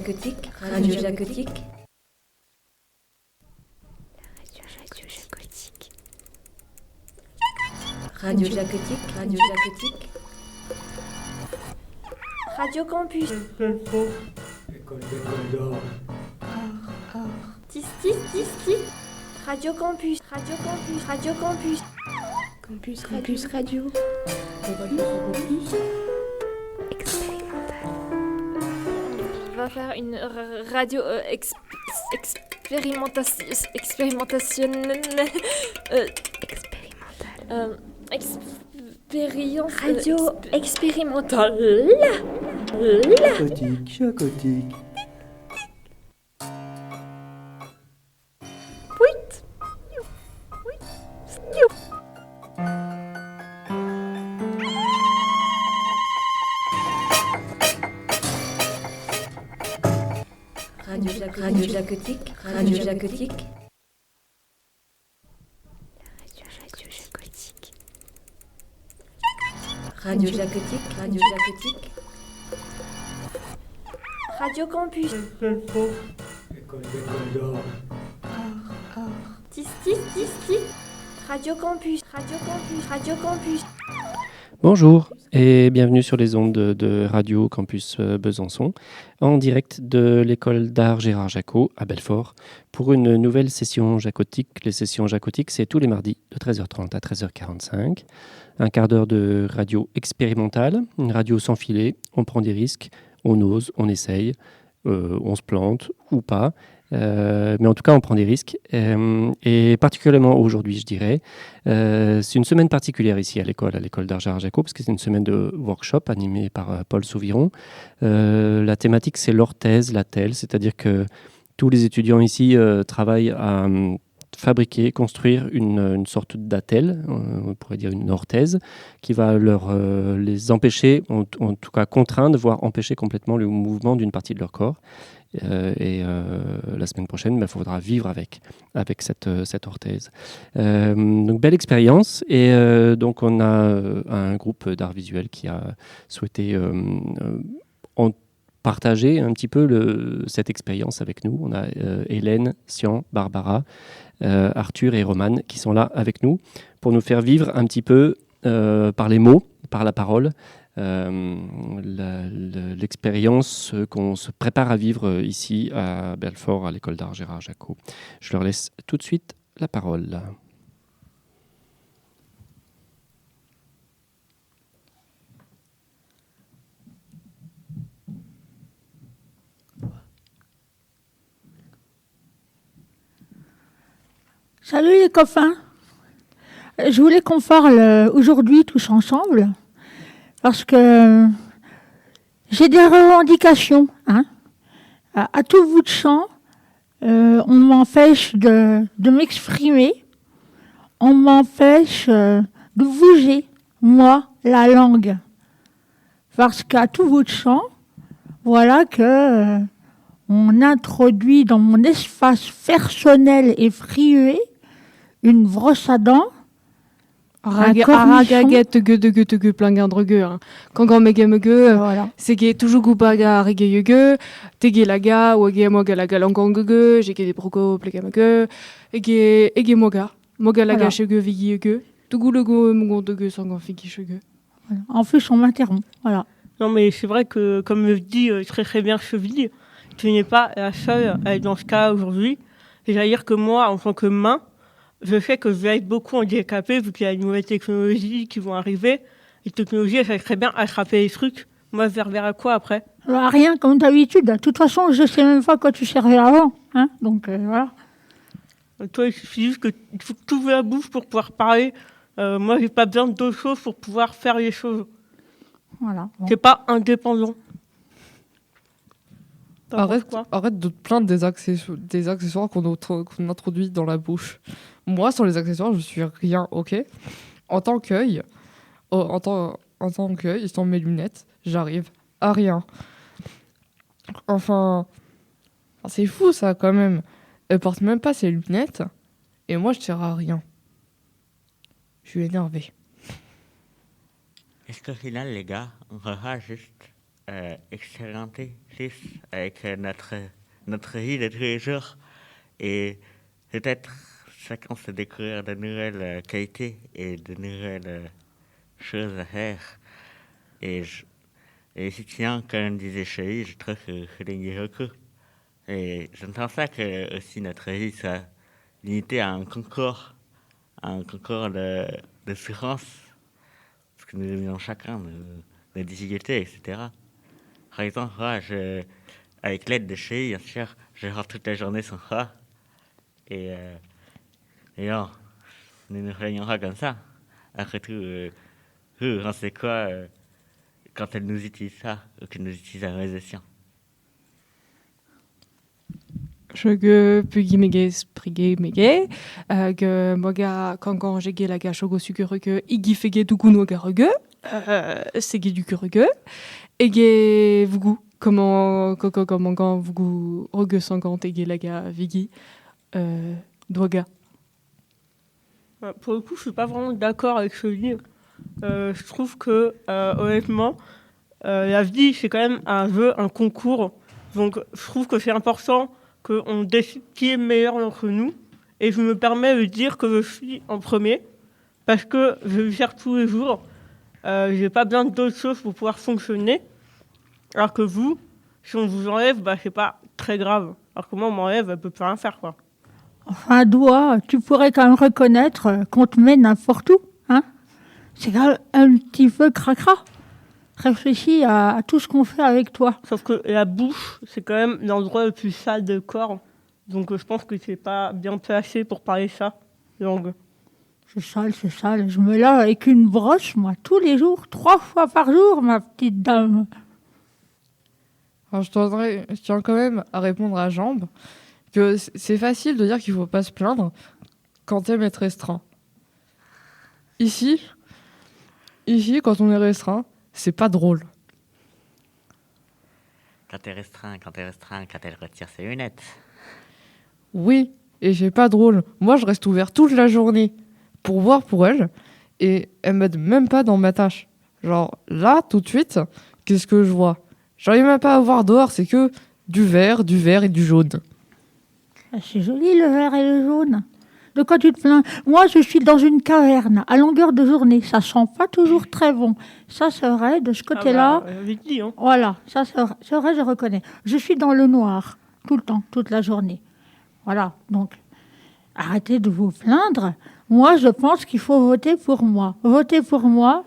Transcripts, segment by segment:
Jacotique, Radio Jacotique. Radio Jacotique, Radio Jacotique. Radio Campus. École d'or. Tis. Radio Campus, Radio Campus, Radio Campus. Campus Radio. On va faire une radio expérimentationnelle. Expérience. Radio expérimentale. Chacotique. Radio Jacotique, Radio Jacotique. Radio Jacotique, Radio Jacotique. Radio Campus. École d'or. Tis. Radio Campus, Radio Campus, Radio Campus. Bonjour et bienvenue sur les ondes de Radio Campus Besançon, en direct de l'école d'art Gérard Jacot à Belfort, pour une nouvelle session jacotique. Les sessions jacotiques, c'est tous les mardis de 13h30 à 13h45. Un quart d'heure de radio expérimentale, une radio sans filet, on prend des risques, on ose, on essaye, on se plante ou pas. Mais en tout cas, on prend des risques. Et particulièrement aujourd'hui, je dirais. C'est une semaine particulière ici à l'école d'art Gérard Jacot, parce que c'est une semaine de workshop animée par Paul Sauviron. La thématique, c'est l'orthèse, la telle, c'est-à-dire que tous les étudiants ici travaillent à fabriquer, construire une sorte d'attelle, on pourrait dire une orthèse, qui va les empêcher, en tout cas contraindre, voire empêcher complètement le mouvement d'une partie de leur corps. La semaine prochaine, il faudra vivre avec cette orthèse. Donc belle expérience, et donc on a un groupe d'art visuel qui a souhaité partager un petit peu cette expérience avec nous. On a Hélène, Sian, Barbara, Arthur et Romane qui sont là avec nous pour nous faire vivre un petit peu par les mots, par la parole, l'expérience qu'on se prépare à vivre ici à Belfort, à l'école d'art Gérard Jacot. Je leur laisse tout de suite la parole. Salut les copains. Je voulais qu'on parle aujourd'hui tous ensemble parce que j'ai des revendications. À tout bout de champ, on m'empêche de m'exprimer, on m'empêche de bouger, moi, la langue. Parce qu'à tout bout de champ, voilà que on introduit dans mon espace personnel et privé une brosse à dents. Aragaget ge plangandrege. Quand mege, c'est que toujours goubaga regege, tege laga, wage moga laga langongege, j'ai des broco plegamege, ege moga laga chege vigege, tout le go mongondege sangon figishege. En plus, on m'interrompt. Voilà. Non, mais c'est vrai que, comme le dit très bien Cheville, tu n'es pas la seule à être dans ce cas aujourd'hui. C'est-à-dire que moi, en tant que main, je sais que je vais être beaucoup handicapée vu qu'il y a de nouvelles technologies qui vont arriver. Les technologies, elles savent très bien attraper les trucs. Moi, je vais vers quoi après ? Alors, rien, comme d'habitude. De toute façon, je ne sais même pas quoi tu servais avant. Donc, voilà. Toi, il suffit juste qu'il faut que tu ouvres la bouche pour pouvoir parler. Moi, je n'ai pas besoin d'autre chose pour pouvoir faire les choses. Voilà. Bon. C'est pas indépendant. Arrête de te plaindre des accessoires qu'on introduit dans la bouche. Moi, sans les accessoires, je suis rien, ok ? En tant qu'œil, sans mes lunettes, j'arrive à rien. Enfin, c'est fou ça quand même. Elle porte même pas ses lunettes et moi je sers à rien. Je suis énervé. Est-ce que final, les gars, on verra juste expérimenter plus avec notre vie de tous les jours et peut-être chacun se découvrir de nouvelles qualités et de nouvelles choses à faire. Et effectivement, comme disait Chélie, je trouve que je l'aime beaucoup. Et je ne pense pas que aussi notre vie soit limitée à un concours de souffrance, parce que nous avons chacun nos difficultés, etc. Par exemple, moi, avec l'aide de Chélie, bien sûr, je rentre toute la journée sans moi. Et non, nous nous réunions pas comme ça. Après tout, on sait quoi quand elle nous utilise ça, ou qu'elle nous utilise la réalisation. Je pugi mege sprige mege que moga quand j'ai la ga shogo sukuruge igi fege dukuno garuge sege du kuruge et ge vugu comment quand vugu ruge sangant et la ga vigi doga. Pour le coup, je suis pas vraiment d'accord avec ce livre. Je trouve que, honnêtement, la vie, c'est quand même un jeu, un concours. Donc, je trouve que c'est important qu'on décide qui est meilleur d'entre nous. Et je me permets de dire que je suis en premier, parce que je le faire tous les jours. J'ai pas besoin d'autres choses pour pouvoir fonctionner. Alors que vous, si on vous enlève, c'est pas très grave. Alors que moi, on m'enlève, elle peut plus rien faire, quoi. Enfin, Doua, tu pourrais quand même reconnaître qu'on te met n'importe où, hein. C'est quand même un petit peu cracra. Réfléchis à tout ce qu'on fait avec toi. Sauf que la bouche, c'est quand même l'endroit le plus sale du corps. Donc je pense que c'est pas bien placé pour parler ça, langue. C'est sale. Je me lave avec une brosse, moi, tous les jours, 3 fois par jour, ma petite dame. Alors, je tiens quand même à répondre à Jambe que c'est facile de dire qu'il ne faut pas se plaindre quand t'aimes être restreint. Ici, quand on est restreint, c'est pas drôle. Quand elle retire ses lunettes. Oui, et c'est pas drôle. Moi, je reste ouvert toute la journée pour voir pour elle, et elle m'aide même pas dans ma tâche. Genre, là, tout de suite, qu'est-ce que je vois ? J'arrive même pas à voir dehors, c'est que du vert et du jaune. C'est joli, le vert et le jaune. De quoi tu te plains ? Moi, je suis dans une caverne, à longueur de journée. Ça sent pas toujours très bon. Ça, c'est vrai, de ce côté-là. Hein. Voilà, ça, c'est vrai, je reconnais. Je suis dans le noir, tout le temps, toute la journée. Voilà, donc, arrêtez de vous plaindre. Moi, je pense qu'il faut voter pour moi. Votez pour moi,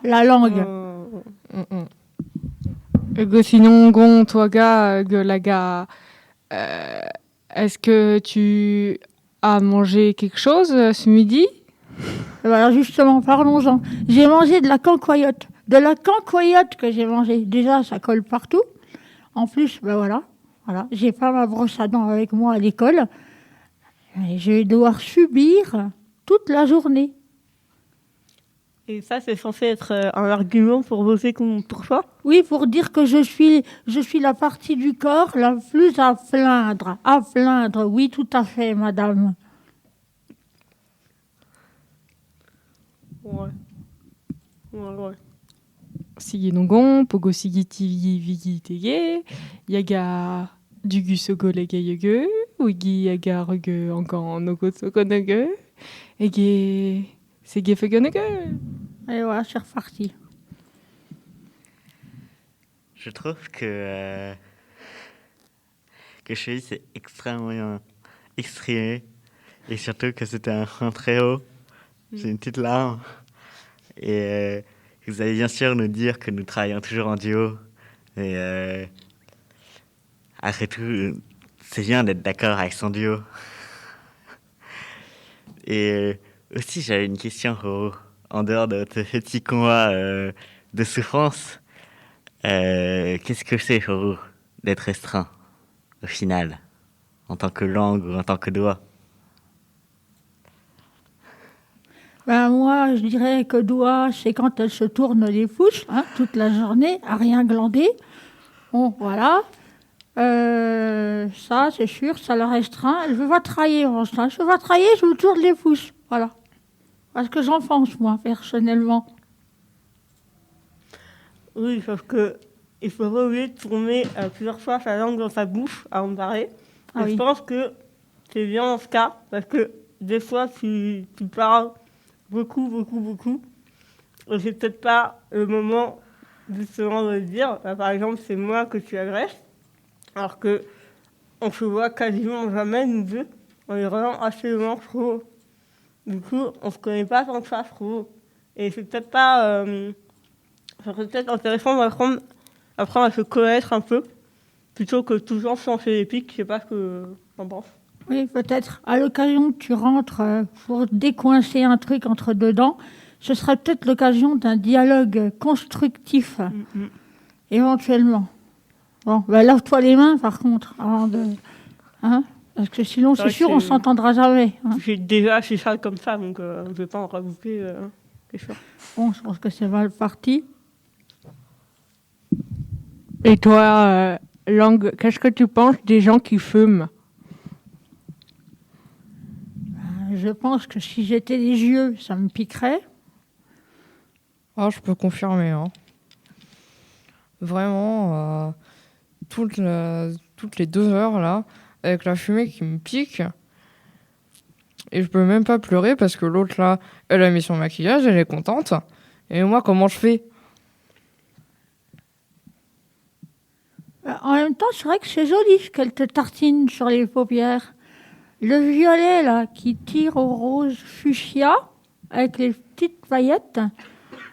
la langue. Sinon, gon, toi, gars, la gars, est-ce que tu as mangé quelque chose ce midi ? Alors justement, parlons-en. J'ai mangé de la cancoyote. De la cancoyote que j'ai mangée. Déjà, ça colle partout. En plus, voilà. J'ai pas ma brosse à dents avec moi à l'école. Et je vais devoir subir toute la journée. Et ça, c'est censé être un argument pour voter pour toi ? Oui, pour dire que je suis la partie du corps la plus à plaindre. À plaindre, oui, tout à fait, madame. Ouais. Sigi nongon, pogo sigi tivi vigi tege, yaga dugu sogo lega yuge, wigi yaga ruge encore nogo sogo nuge, ege sege fege nuge. Et voilà, c'est reparti. Je trouve que Chélie s'est extrêmement bien exprimé et surtout que c'était un point très haut. J'ai une petite larme. Et vous allez bien sûr nous dire que nous travaillons toujours en duo. Et après tout, c'est bien d'être d'accord avec son duo. Et aussi, j'avais une question pour vous. En dehors de ce petit combat de souffrance, qu'est-ce que c'est pour vous d'être restreint, au final, en tant que langue ou en tant que doigt ? Moi, je dirais que doigt, c'est quand elle se tourne les pouces, toute la journée, à rien glander. Bon, voilà. Ça, c'est sûr, ça la restreint. Elle veut pas travailler, je veux pas travailler, je me tourne les pouces. Voilà. Parce que j'en pense, moi, personnellement. Oui, sauf que il faut pas oublier de tourner plusieurs fois sa langue dans sa bouche avant de parler. Ah Et oui. je pense que c'est bien dans ce cas, parce que des fois, tu parles beaucoup, et c'est peut-être pas le moment justement de le dire. Là, par exemple, c'est moi que tu agresses, alors que on se voit quasiment jamais, nous deux. On est vraiment assez loin, je trouve. Du coup, on se connaît pas tant que ça, je trouve. Et c'est peut-être pas... ça serait peut-être intéressant d'apprendre à se connaître un peu, plutôt que toujours se lancer des pics. Je sais pas ce que t'en penses. Oui, peut-être. À l'occasion que tu rentres pour décoincer un truc entre deux dents, ce serait peut-être l'occasion d'un dialogue constructif, éventuellement. Bon, bah, lave-toi les mains, par contre, avant de... Hein, parce que sinon, C'est c'est vrai sûr, que on c'est- s'entendra jamais. Hein. J'ai déjà assez sale comme ça, donc je vais pas en rajouter. C'est sûr. Bon, je pense que c'est mal parti. Et toi, Langue, qu'est-ce que tu penses des gens qui fument? Je pense que si j'étais des yeux, ça me piquerait. Ah, je peux confirmer. Hein. Vraiment, toutes les 2 heures, là, avec la fumée qui me pique. Et je peux même pas pleurer parce que l'autre, là, elle a mis son maquillage, elle est contente. Et moi, comment je fais? En même temps, c'est vrai que c'est joli ce qu'elle te tartine sur les paupières. Le violet, là, qui tire au rose fuchsia, avec les petites paillettes.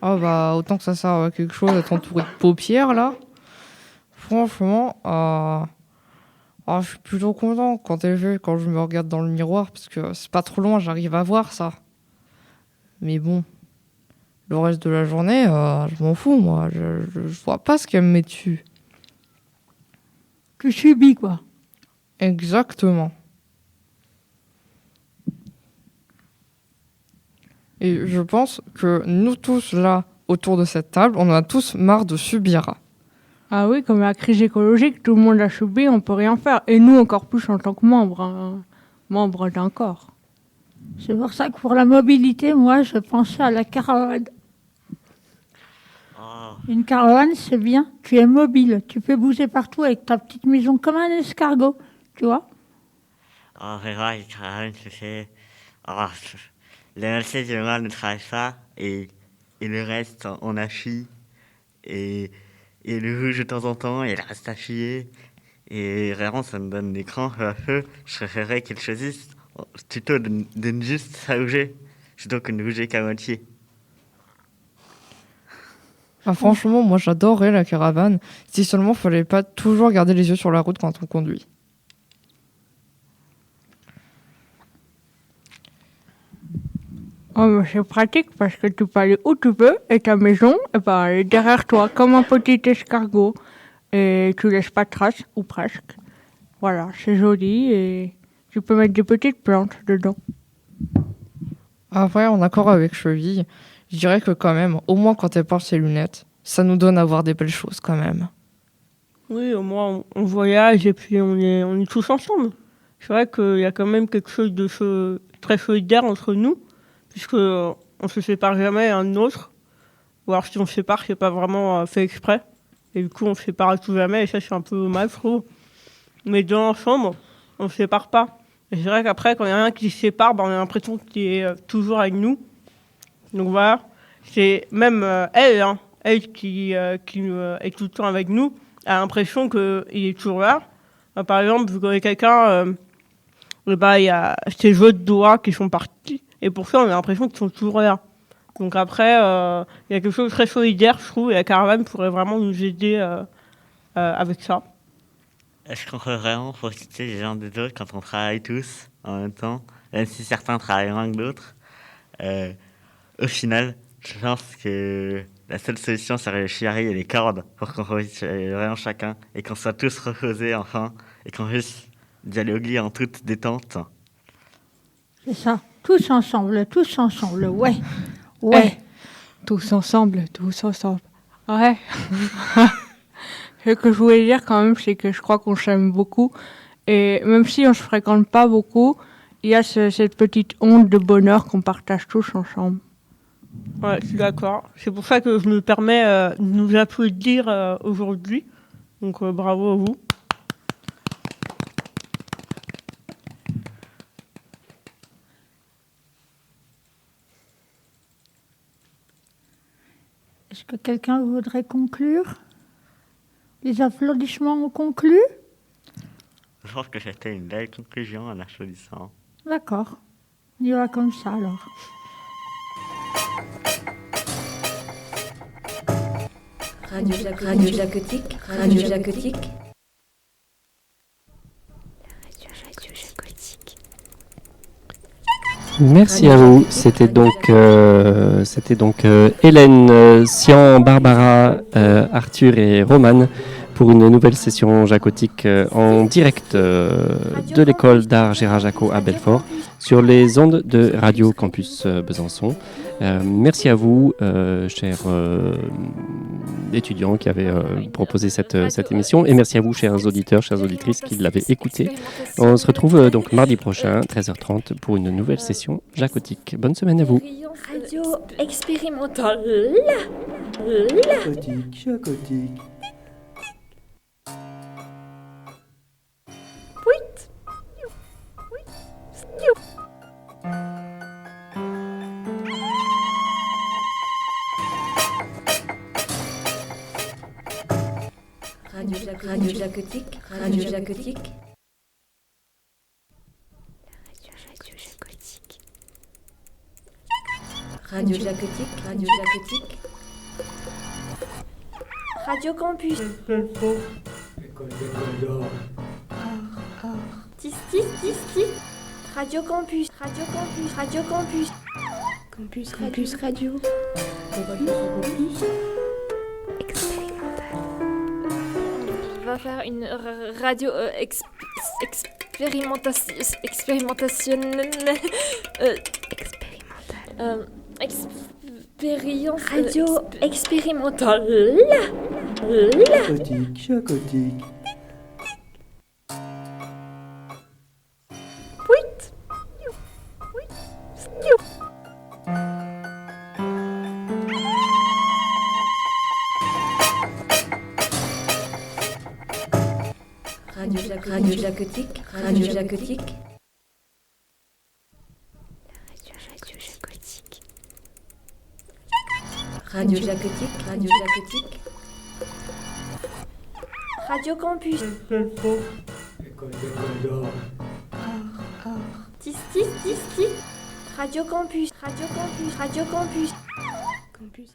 Ah bah, autant que ça sert à quelque chose d'être entouré de paupières, là. Franchement, je suis plutôt content quand je me regarde dans le miroir, parce que c'est pas trop loin, j'arrive à voir ça. Mais bon, le reste de la journée, je m'en fous, moi. Je vois pas ce qu'elle me met dessus. Tu subis, quoi. Exactement. Et je pense que nous tous, là, autour de cette table, on en a tous marre de subir. Ah oui, comme la crise écologique, tout le monde l'a subi, on peut rien faire. Et nous, encore plus en tant que membres d'un corps. C'est pour ça que pour la mobilité, moi, je pensais à la caravane. Une caravane, c'est bien. Tu es mobile. Tu peux bouger partout avec ta petite maison comme un escargot, tu vois. C'est vrai, les caravanes, c'est... Le LC général ne travaille pas, et le reste, on affiche. Et le rouge de temps en temps, il reste affilié. Et vraiment, ça me donne des crampes à feu. Je préférerais qu'ils choisissent plutôt de ne juste bouger, plutôt que de bouger qu'à moitié. Ah, franchement, moi, j'adorerais la caravane, si seulement il fallait pas toujours garder les yeux sur la route quand on conduit. Oh, mais c'est pratique parce que tu peux aller où tu veux et ta maison, elle est derrière toi comme un petit escargot. Et tu laisses pas de traces, ou presque. Voilà, c'est joli et tu peux mettre des petites plantes dedans. Après, en accord avec Cheville, je dirais que quand même, au moins quand elle porte ses lunettes, ça nous donne à voir des belles choses quand même. Oui, au moins on voyage et puis on est tous ensemble. C'est vrai qu'il y a quand même quelque chose de très solidaire entre nous, puisque on se sépare jamais l'un de l'autre. Ou alors si on se sépare, c'est pas vraiment fait exprès. Et du coup, on se sépare à tout jamais, et ça, c'est un peu dommage, je trouve. Mais dans l'ensemble, on ne se sépare pas. Et c'est vrai qu'après, quand il y en a un qui se sépare, on a l'impression qu'il est toujours avec nous. Donc voilà, c'est même elle qui est tout le temps avec nous, a l'impression qu'il est toujours là. Par exemple, vous connaissez quelqu'un, il y a ses jeux de doigts qui sont partis, et pour ça, on a l'impression qu'ils sont toujours là. Donc après, il y a quelque chose de très solidaire, je trouve, et la caravane pourrait vraiment nous aider avec ça. Est-ce qu'on peut vraiment profiter les uns des autres quand on travaille tous en même temps, même si certains travaillent moins que d'autres? Au final, je pense que la seule solution serait le chiari et les cordes pour qu'on profite vraiment chacun et qu'on soit tous reposés enfin et qu'on puisse dialoguer en toute détente. C'est ça. Tous ensemble, ouais. Ouais. Tous ensemble. Ouais. Ce que je voulais dire quand même, c'est que je crois qu'on s'aime beaucoup. Et même si on se fréquente pas beaucoup, il y a cette petite onde de bonheur qu'on partage tous ensemble. Ouais, je suis d'accord. C'est pour ça que je me permets de nous applaudir aujourd'hui. Donc bravo à vous. Est-ce que quelqu'un voudrait conclure? Les applaudissements ont conclu? Je pense que c'était une belle conclusion en applaudissant. D'accord. On y va comme ça alors. Radio Jacotique. Radio Jacotique. Merci à vous. C'était donc Hélène, Sian, Barbara, Arthur et Romane pour une nouvelle session jacotique en direct de l'école d'art Gérard Jacot à Belfort sur les ondes de Radio Campus Besançon. Merci à vous, chers étudiants qui avaient proposé cette émission, et merci à vous, chers auditeurs, chères auditrices qui l'avaient écoutée. On se retrouve donc mardi prochain, 13h30, pour une nouvelle session jacotique. Bonne semaine à vous. Radio expérimentale. Jacotique. Radio Jacotique. Radio Jacotique. Radio Jacotique. Radio Jacotique. Radio Campus. École d'or. Tis. Radio Campus. Radio Campus. Radio Campus. Campus Radio. On va faire une radio expérimentationnelle. Expérience. Radio expérimentale. Jacotique. Radio Jacotique. Radio Jacotique. Radio Jacotique. Radio Jacotique. Radio Campus. École d'or. Tis. Radio Campus. Radio Campus. Radio Campus. Campus.